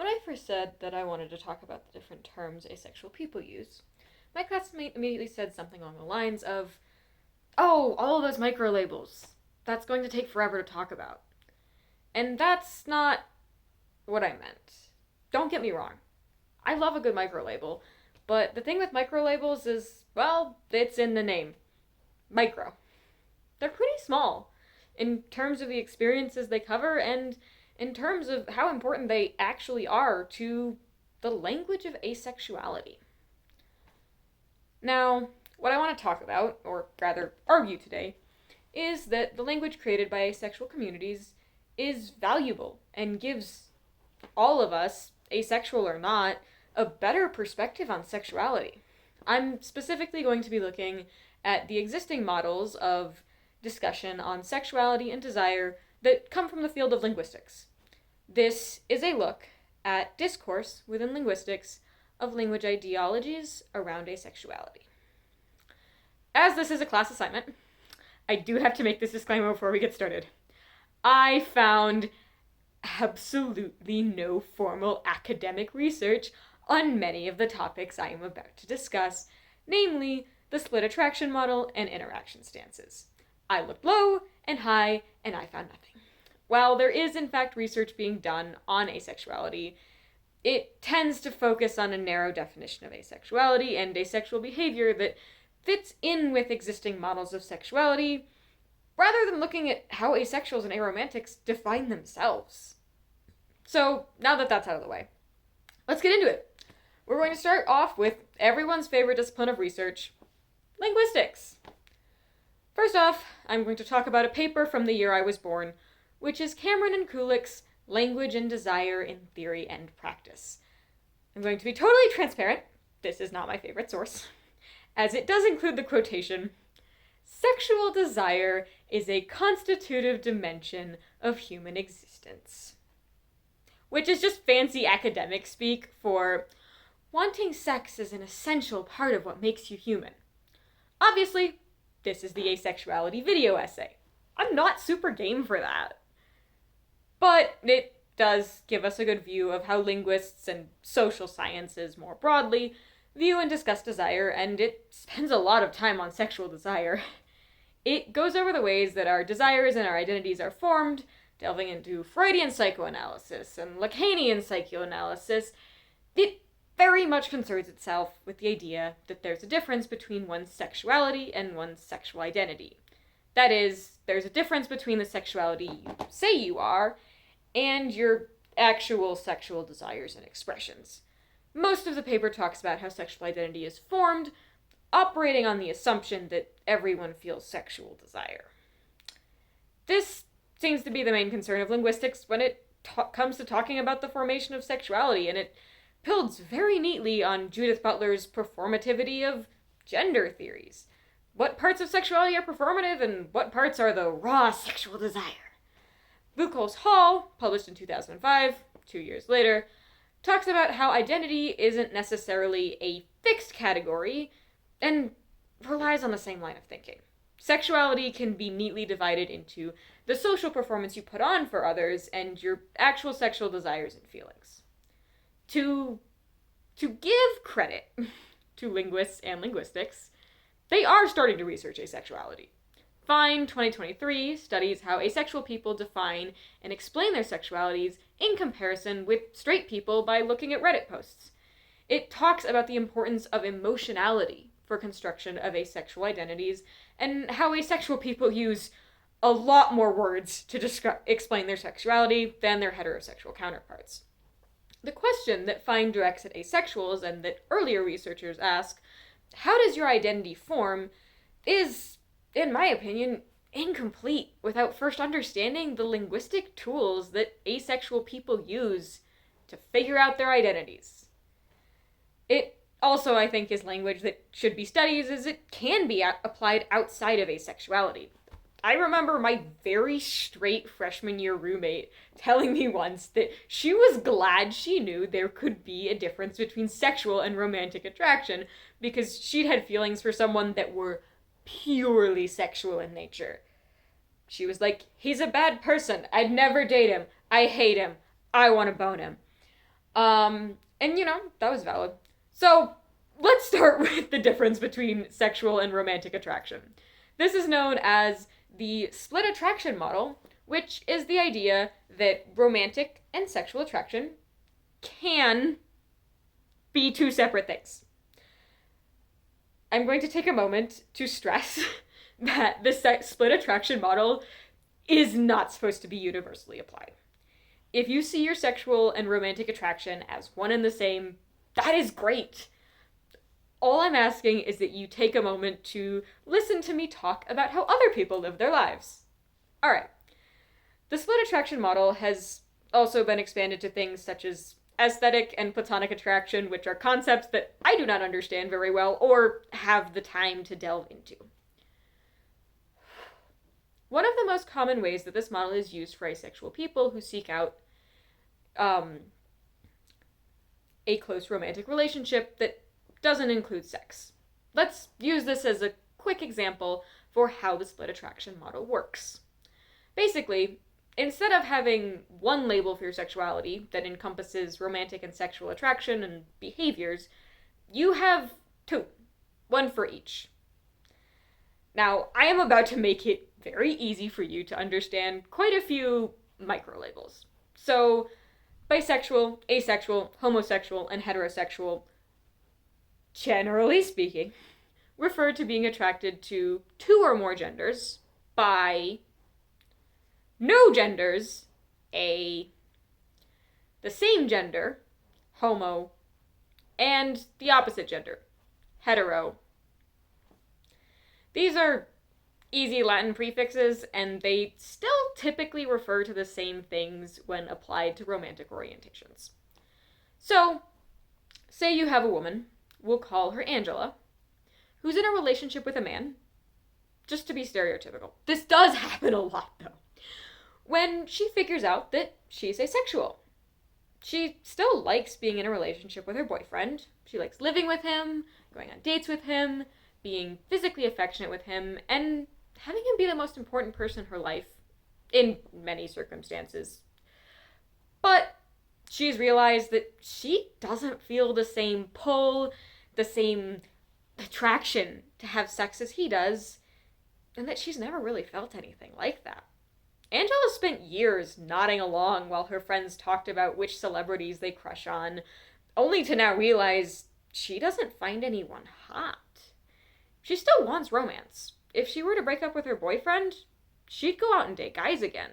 When I first said that I wanted to talk about the different terms asexual people use, my classmate immediately said something along the lines of, "Oh, all of those micro labels. That's going to take forever to talk about." And that's not what I meant. Don't get me wrong. I love a good micro label, but the thing with micro labels is, well, it's in the name. Micro. They're pretty small in terms of the experiences they cover and in terms of how important they actually are to the language of asexuality. Now, what I want to talk about, or rather argue today, is that the language created by asexual communities is valuable and gives all of us, asexual or not, a better perspective on sexuality. I'm specifically going to be looking at the existing models of discussion on sexuality and desire that come from the field of linguistics. This is a look at discourse within linguistics of language ideologies around asexuality. As this is a class assignment, I do have to make this disclaimer before we get started. I found absolutely no formal academic research on many of the topics I am about to discuss, namely the split attraction model and interaction stances. I looked low and high, and I found nothing. While there is in fact research being done on asexuality, it tends to focus on a narrow definition of asexuality and asexual behavior that fits in with existing models of sexuality, rather than looking at how asexuals and aromantics define themselves. So, now that that's out of the way, let's get into it. We're going to start off with everyone's favorite discipline of research, linguistics. First off, I'm going to talk about a paper from the year I was born, which is Cameron and Kulik's Language and Desire in Theory and Practice. I'm going to be totally transparent. This is not my favorite source, as it does include the quotation, "Sexual desire is a constitutive dimension of human existence," which is just fancy academic speak for wanting sex is an essential part of what makes you human. Obviously, this is the asexuality video essay. I'm not super game for that. But it does give us a good view of how linguists and social sciences more broadly view and discuss desire, and it spends a lot of time on sexual desire. It goes over the ways that our desires and our identities are formed, delving into Freudian psychoanalysis and Lacanian psychoanalysis. It very much concerns itself with the idea that there's a difference between one's sexuality and one's sexual identity. That is, there's a difference between the sexuality you say you are and your actual sexual desires and expressions. Most of the paper talks about how sexual identity is formed, operating on the assumption that everyone feels sexual desire. This seems to be the main concern of linguistics when it comes to talking about the formation of sexuality, and it builds very neatly on Judith Butler's performativity of gender theories. What parts of sexuality are performative and what parts are the raw sexual desire? Buchholz Hall, published in 2005, 2 years later, talks about how identity isn't necessarily a fixed category and relies on the same line of thinking. Sexuality can be neatly divided into the social performance you put on for others and your actual sexual desires and feelings. To give credit to linguists and linguistics, they are starting to research asexuality. Fine 2023 studies how asexual people define and explain their sexualities in comparison with straight people by looking at Reddit posts. It talks about the importance of emotionality for construction of asexual identities and how asexual people use a lot more words to explain their sexuality than their heterosexual counterparts. The question that Fine directs at asexuals and that earlier researchers ask, how does your identity form, is, in my opinion, incomplete without first understanding the linguistic tools that asexual people use to figure out their identities. It also, I think, is language that should be studied as it can be applied outside of asexuality. I remember my very straight freshman year roommate telling me once that she was glad she knew there could be a difference between sexual and romantic attraction because she'd had feelings for someone that were purely sexual in nature. She was like, "He's a bad person. I'd never date him. I hate him. I want to bone him." And that was valid. So let's start with the difference between sexual and romantic attraction. This is known as the split attraction model, which is the idea that romantic and sexual attraction can be two separate things. I'm going to take a moment to stress that the split attraction model is not supposed to be universally applied. If you see your sexual and romantic attraction as one and the same, that is great. All I'm asking is that you take a moment to listen to me talk about how other people live their lives. All right. The split attraction model has also been expanded to things such as aesthetic and platonic attraction, which are concepts that I do not understand very well or have the time to delve into. One of the most common ways that this model is used for asexual people who seek out a close romantic relationship that doesn't include sex. Let's use this as a quick example for how the split attraction model works. Basically, instead of having one label for your sexuality that encompasses romantic and sexual attraction and behaviors, you have two, one for each. Now, I am about to make it very easy for you to understand quite a few micro-labels. So, bisexual, asexual, homosexual, and heterosexual, generally speaking, refer to being attracted to two or more genders. Bi, no genders, the same gender, homo, and the opposite gender, hetero. These are easy Latin prefixes, and they still typically refer to the same things when applied to romantic orientations. So, say you have a woman, we'll call her Angela, who's in a relationship with a man, just to be stereotypical. This does happen a lot, though. When she figures out that she's asexual. She still likes being in a relationship with her boyfriend. She likes living with him, going on dates with him, being physically affectionate with him, and having him be the most important person in her life, in many circumstances. But she's realized that she doesn't feel the same pull, the same attraction to have sex as he does, and that she's never really felt anything like that. Angela spent years nodding along while her friends talked about which celebrities they crush on, only to now realize she doesn't find anyone hot. She still wants romance. If she were to break up with her boyfriend, she'd go out and date guys again.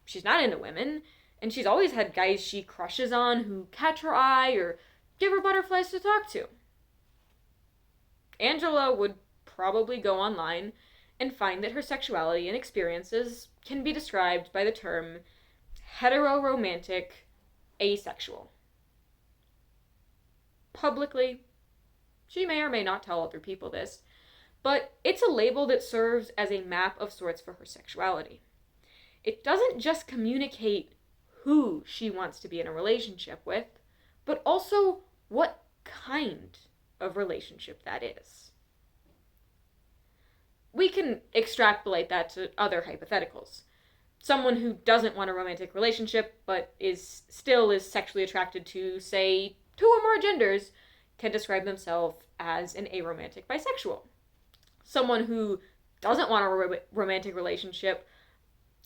She's not into women, and she's always had guys she crushes on who catch her eye or give her butterflies to talk to. Angela would probably go online and find that her sexuality and experiences can be described by the term heteroromantic asexual. Publicly, she may or may not tell other people this, but it's a label that serves as a map of sorts for her sexuality. It doesn't just communicate who she wants to be in a relationship with, but also what kind of relationship that is. We can extrapolate that to other hypotheticals. Someone who doesn't want a romantic relationship, but still is sexually attracted to, say, two or more genders, can describe themselves as an aromantic bisexual. Someone who doesn't want a romantic relationship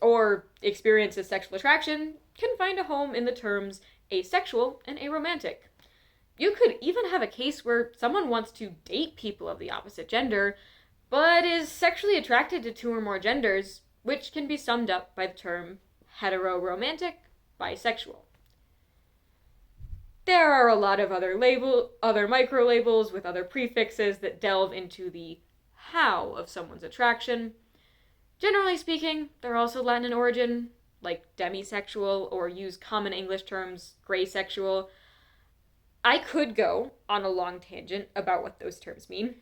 or experiences sexual attraction can find a home in the terms asexual and aromantic. You could even have a case where someone wants to date people of the opposite gender, but is sexually attracted to two or more genders, which can be summed up by the term heteroromantic bisexual. There are a lot of other micro-labels with other prefixes that delve into the how of someone's attraction. Generally speaking, they're also Latin in origin, like demisexual, or use common English terms, graysexual. I could go on a long tangent about what those terms mean,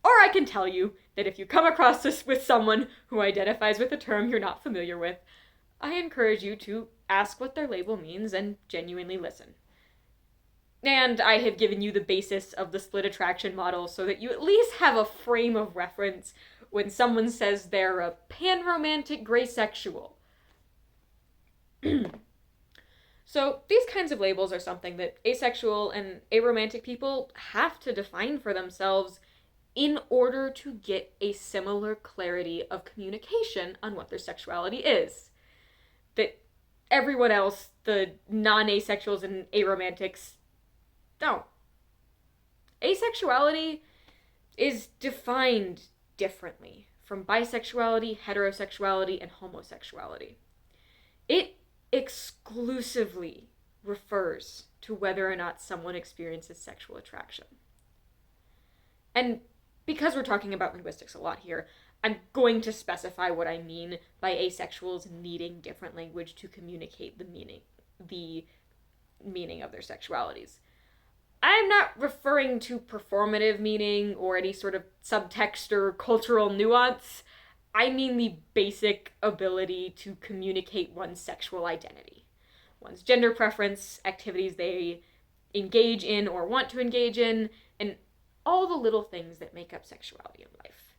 or I can tell you that if you come across this with someone who identifies with a term you're not familiar with, I encourage you to ask what their label means and genuinely listen. And I have given you the basis of the split attraction model so that you at least have a frame of reference when someone says they're a panromantic graysexual. So these kinds of labels are something that asexual and aromantic people have to define for themselves in order to get a similar clarity of communication on what their sexuality is. That everyone else, the non-asexuals and aromantics, don't. Asexuality is defined differently from bisexuality, heterosexuality, and homosexuality. It exclusively refers to whether or not someone experiences sexual attraction. And because we're talking about linguistics a lot here, I'm going to specify what I mean by asexuals needing different language to communicate the meaning of their sexualities. I'm not referring to performative meaning or any sort of subtext or cultural nuance. I mean the basic ability to communicate one's sexual identity, one's gender preference, activities they engage in or want to engage in, and all the little things that make up sexuality in life.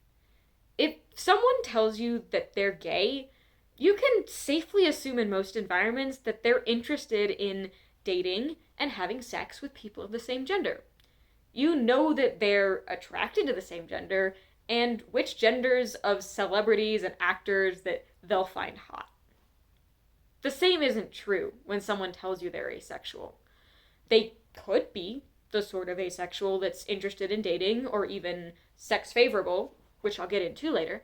If someone tells you that they're gay, you can safely assume in most environments that they're interested in dating and having sex with people of the same gender. You know that they're attracted to the same gender and which genders of celebrities and actors that they'll find hot. The same isn't true when someone tells you they're asexual. They could be the sort of asexual that's interested in dating or even sex favorable, which I'll get into later,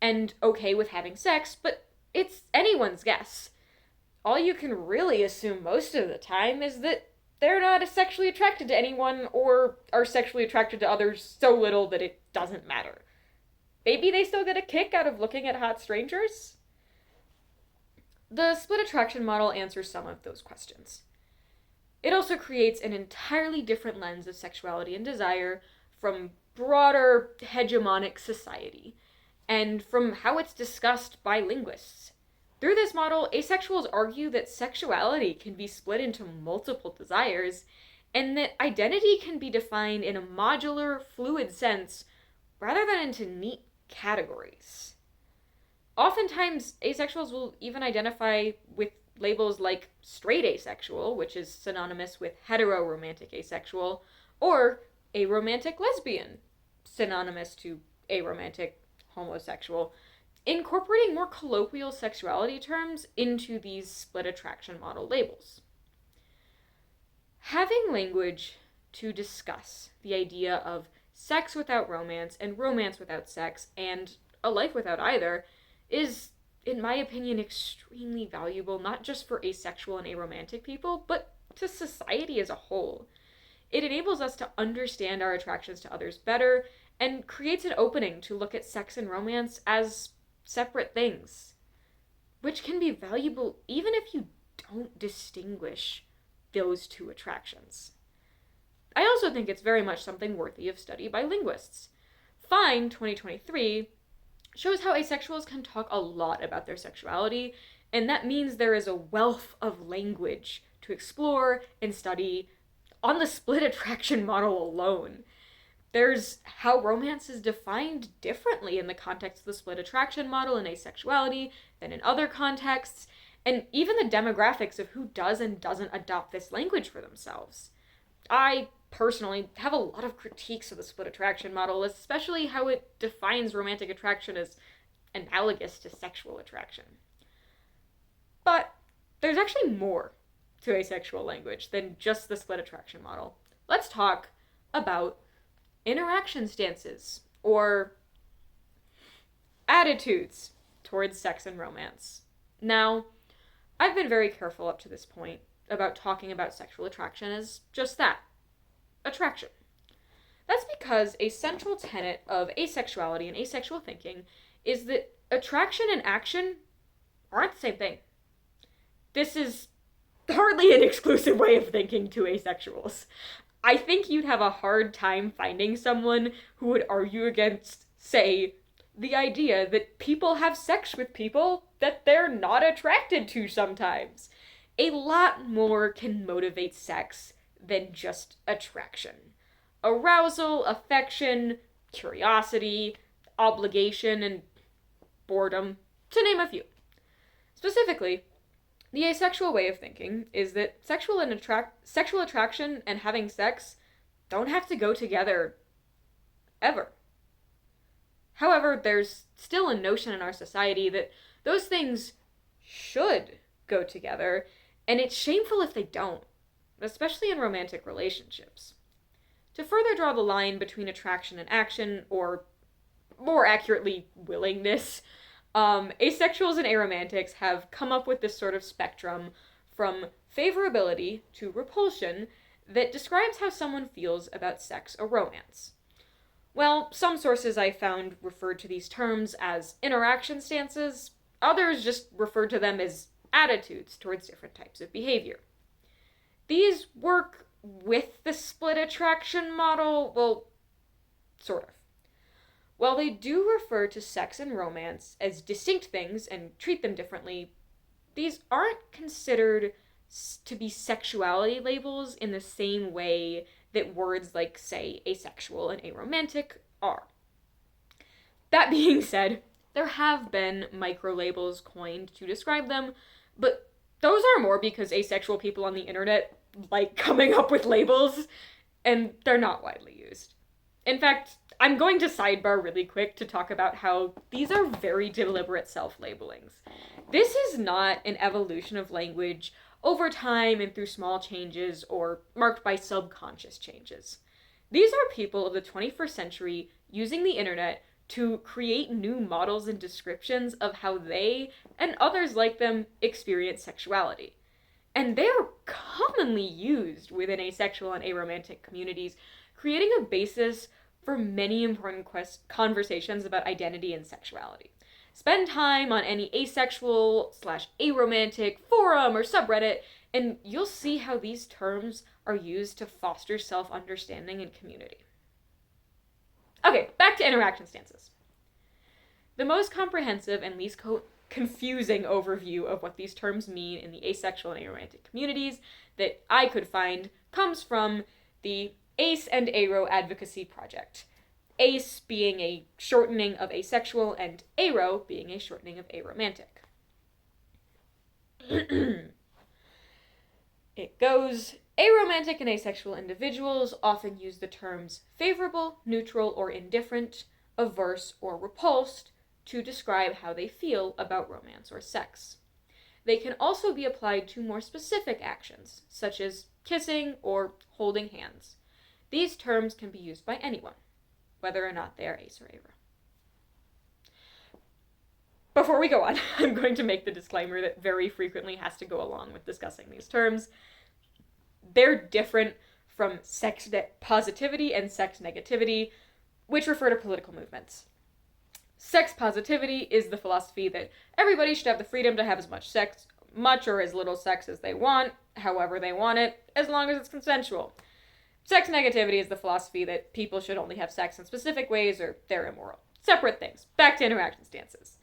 and okay with having sex, but it's anyone's guess. All you can really assume most of the time is that they're not sexually attracted to anyone or are sexually attracted to others so little that it doesn't matter. Maybe they still get a kick out of looking at hot strangers? The split attraction model answers some of those questions. It also creates an entirely different lens of sexuality and desire from broader hegemonic society and from how it's discussed by linguists. Through this model, asexuals argue that sexuality can be split into multiple desires and that identity can be defined in a modular, fluid sense rather than into neat categories. Oftentimes, asexuals will even identify with labels like straight asexual, which is synonymous with hetero-romantic asexual, or aromantic lesbian, synonymous to aromantic homosexual, incorporating more colloquial sexuality terms into these split attraction model labels. Having language to discuss the idea of sex without romance and romance without sex and a life without either is, in my opinion, extremely valuable, not just for asexual and aromantic people, but to society as a whole. It enables us to understand our attractions to others better and creates an opening to look at sex and romance as separate things, which can be valuable even if you don't distinguish those two attractions. I also think it's very much something worthy of study by linguists. Fine 2023 shows how asexuals can talk a lot about their sexuality, and that means there is a wealth of language to explore and study on the split attraction model alone. There's how romance is defined differently in the context of the split attraction model and asexuality than in other contexts, and even the demographics of who does and doesn't adopt this language for themselves. I personally have a lot of critiques of the split attraction model, especially how it defines romantic attraction as analogous to sexual attraction. But there's actually more to asexual language than just the split attraction model. Let's talk about interaction stances or attitudes towards sex and romance. Now, I've been very careful up to this point about talking about sexual attraction as just that, attraction. That's because a central tenet of asexuality and asexual thinking is that attraction and action aren't the same thing. This is hardly an exclusive way of thinking to asexuals. I think you'd have a hard time finding someone who would argue against, say, the idea that people have sex with people that they're not attracted to sometimes. A lot more can motivate sex than just attraction. Arousal, affection, curiosity, obligation, and boredom, to name a few. Specifically, The asexual way of thinking is that sexual attraction and having sex don't have to go together ever. However, there's still a notion in our society that those things should go together, and it's shameful if they don't, especially in romantic relationships. To further draw the line between attraction and action, or more accurately, willingness, asexuals and aromantics have come up with this sort of spectrum from favorability to repulsion that describes how someone feels about sex or romance. Well, some sources I found referred to these terms as interaction stances, others just referred to them as attitudes towards different types of behavior. These work with the split attraction model, well, sort of. While they do refer to sex and romance as distinct things and treat them differently, these aren't considered to be sexuality labels in the same way that words like, say, asexual and aromantic are. That being said, there have been micro-labels coined to describe them, but those are more because asexual people on the internet like coming up with labels, and they're not widely used. In fact, I'm going to sidebar really quick to talk about how these are very deliberate self-labelings. This is not an evolution of language over time and through small changes or marked by subconscious changes. These are people of the 21st century using the internet to create new models and descriptions of how they and others like them experience sexuality. And they are commonly used within asexual and aromantic communities, creating a basis for many important conversations about identity and sexuality. Spend time on any asexual/aromantic forum or subreddit, and you'll see how these terms are used to foster self-understanding and community. Okay, back to interaction stances. The most comprehensive and least confusing overview of what these terms mean in the asexual and aromantic communities that I could find comes from the Ace and Aro Advocacy Project. Ace being a shortening of asexual and aro being a shortening of aromantic. It goes, aromantic and asexual individuals often use the terms favorable, neutral, or indifferent, averse, or repulsed to describe how they feel about romance or sex. They can also be applied to more specific actions, such as kissing or holding hands. These terms can be used by anyone, whether or not they are ace or aro. Before we go on, I'm going to make the disclaimer that very frequently has to go along with discussing these terms. They're different from sex positivity and sex negativity, which refer to political movements. Sex positivity is the philosophy that everybody should have the freedom to have as much sex, much or as little sex as they want, however they want it, as long as it's consensual. Sex negativity is the philosophy that people should only have sex in specific ways or they're immoral. Separate things. Back to interaction stances.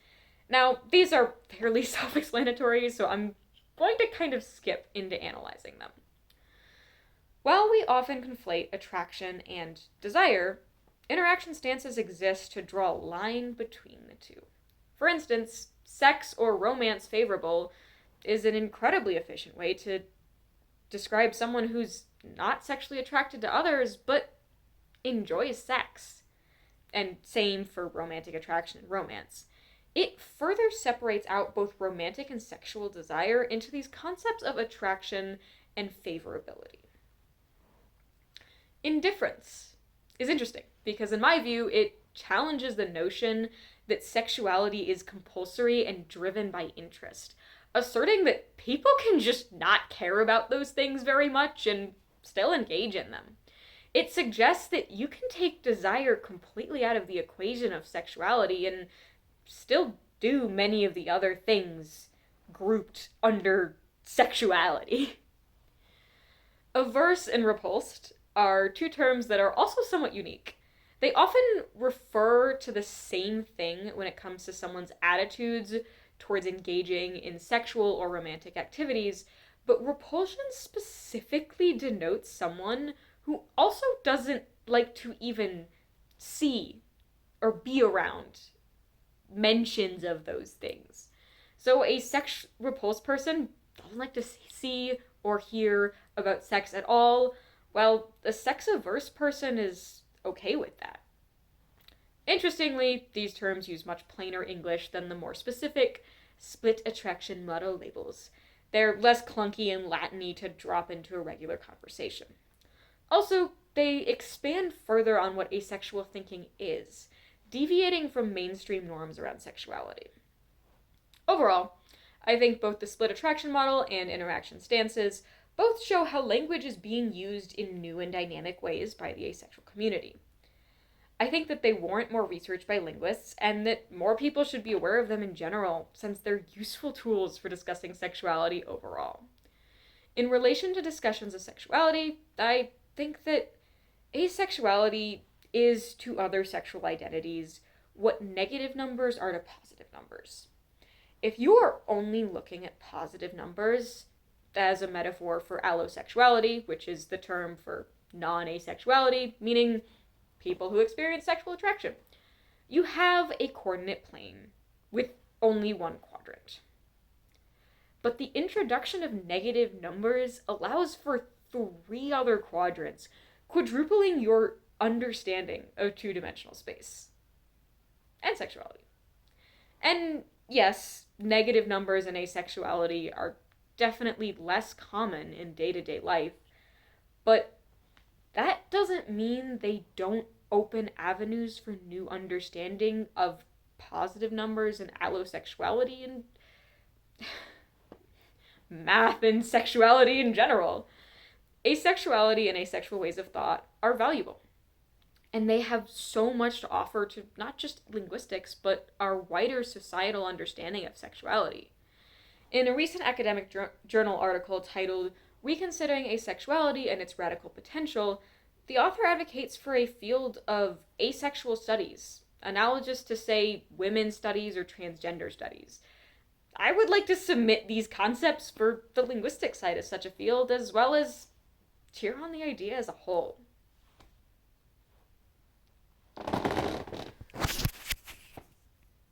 Now, these are fairly self-explanatory, so I'm going to kind of skip into analyzing them. While we often conflate attraction and desire, interaction stances exist to draw a line between the two. For instance, sex or romance favorable is an incredibly efficient way to describe someone who's not sexually attracted to others, but enjoys sex. And same for romantic attraction and romance. It further separates out both romantic and sexual desire into these concepts of attraction and favorability. Indifference is interesting because, in my view, it challenges the notion that sexuality is compulsory and driven by interest, asserting that people can just not care about those things very much and still engage in them. It suggests that you can take desire completely out of the equation of sexuality and still do many of the other things grouped under sexuality. Averse and repulsed are two terms that are also somewhat unique. They often refer to the same thing when it comes to someone's attitudes towards engaging in sexual or romantic activities, but repulsion specifically denotes someone who also doesn't like to even see or be around mentions of those things. So a repulsed person doesn't like to see or hear about sex at all, while a sex-averse person is okay with that. Interestingly, these terms use much plainer English than the more specific split attraction motto labels. They're less clunky and Latin-y to drop into a regular conversation. Also, they expand further on what asexual thinking is, deviating from mainstream norms around sexuality. Overall, I think both the split attraction model and interaction stances both show how language is being used in new and dynamic ways by the asexual community. I think that they warrant more research by linguists, and that more people should be aware of them in general, since they're useful tools for discussing sexuality overall. In relation to discussions of sexuality, I think that asexuality is to other sexual identities what negative numbers are to positive numbers. If you are only looking at positive numbers as a metaphor for allosexuality, which is the term for non-asexuality, meaning people who experience sexual attraction, you have a coordinate plane with only one quadrant. But the introduction of negative numbers allows for 3 other quadrants, quadrupling your understanding of two-dimensional space and sexuality. And yes, negative numbers and asexuality are definitely less common in day-to-day life, but that doesn't mean they don't open avenues for new understanding of positive numbers and allosexuality and math and sexuality in general. Asexuality and asexual ways of thought are valuable, and they have so much to offer to not just linguistics, but our wider societal understanding of sexuality. In a recent academic journal article titled Reconsidering Asexuality and Its Radical Potential, the author advocates for a field of asexual studies, analogous to, say, women's studies or transgender studies. I would like to submit these concepts for the linguistic side of such a field, as well as cheer on the idea as a whole.